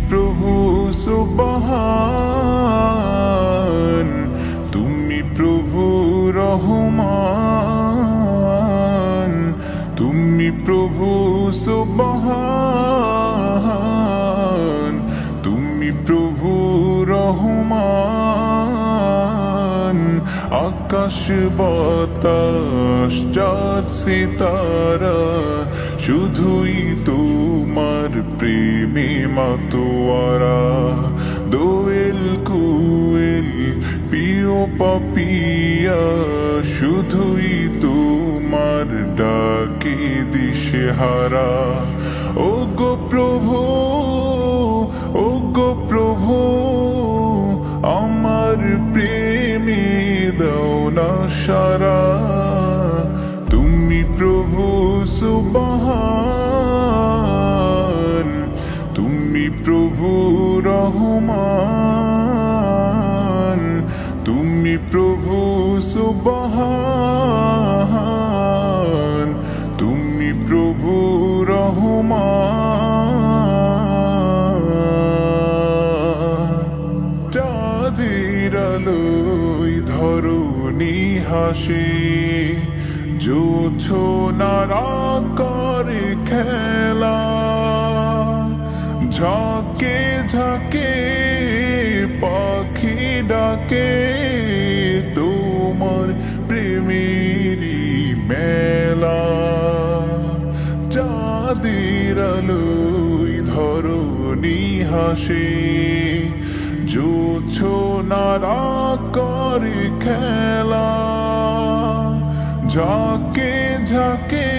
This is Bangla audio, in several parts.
প্রভু সুবহান, তুমি প্রভু রহমান, তুমি প্রভু সুবহান, তুমি প্রভু রহমান। আকাশ বাতাস চাঁদ সিতারা শুধুই তোমার প্রেমে মাতোয়ারা। দোয়েল কুয়েল প্রিয় পাপিয়া শুধুই তোমার ডাকে দিশেহারা। ও গো প্রভু, ও গো প্রভু, আমার প্রেমে দাও না সারা। তুমি প্রভু সুবহান, তুমি প্রভু রহমান, তুমি প্রভু সুবহান, তুমি প্রভু রহমান। চাঁদের আলোয় ধরণী হাসে, জোছনার আকারে খেলা, ঝাঁকে ঝাঁকে পাখি ডাকে তোমার প্রেমেরই মেলা। চাঁদের আলোয় ধরণী হাসে, জোছনার আকারে খেলা, ঝাঁকে ঝাঁকে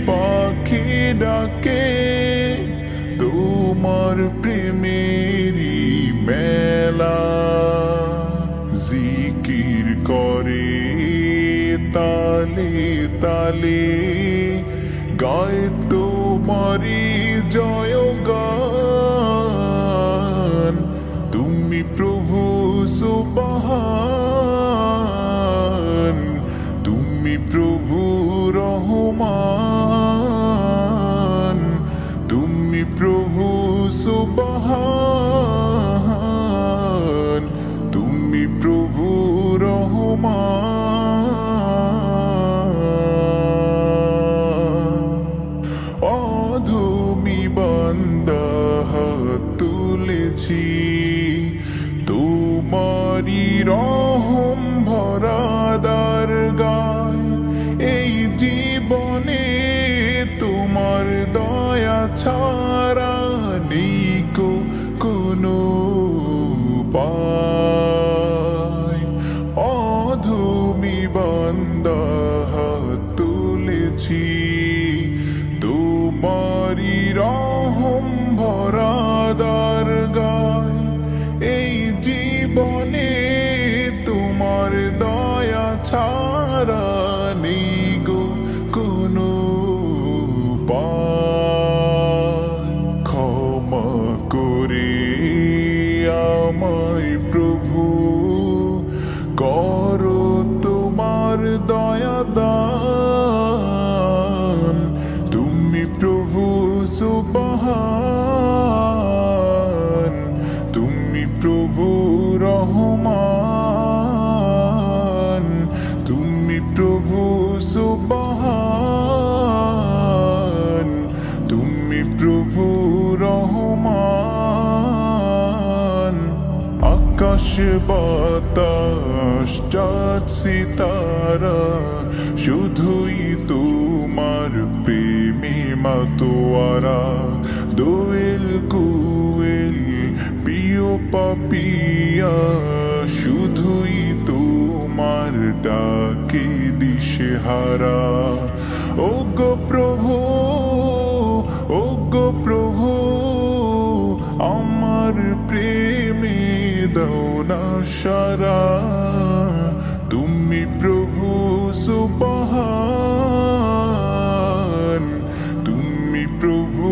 পাখি ডাকে তোমার প্রেমেরই মেলা। জিকির করে তালে তালে গায় তোমারি জয়গান। তুমি প্রভু সুবহান, তুমি প্রভু রহমান, তুমি প্রভু সুবহান, তুমি প্রভু রহমান। অধমী বান্দা হাত তুলেছি, তোমারি রহম ভরা দরগায়। এই জীবনে তোমার দয়া ছাড়া নেই কোনো উপায়। অধমী বান্দা হাত তুলেছি, তোমারি রহম ভরা দরগায়। এই জীবনে তোমার দয়া ছাড়া নেই গো কোনো উপায়। ক্ষমা করে আমায় প্রভু, করো তোমার দয়া দান। তুমি প্রভু সুবহান, তুমি প্রভু রহমান, তুমি প্রভু সুবহান, তুমি প্রভু রহমান। আকাশ বাতাস চাঁদ সিতারা শুধুই তোমার প্রেমে মাতোয়ারা। দোয়েল কুয়েল প্রিয় পাপিয়া শুধুই তোমার ডাকে দিশেহারা। ও গো প্রভু, ও গো প্রভু, আমার প্রেমে দাও না সারা। তুমি প্রভু সুবহান, তুমি প্রভু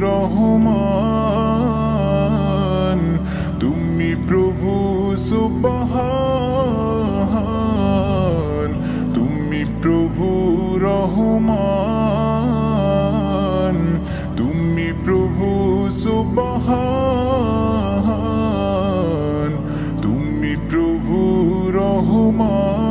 রহমান, তুমি প্রভু সুবহান, তুমি প্রভু রহমান, তুমি প্রভু সুবহান। রহমান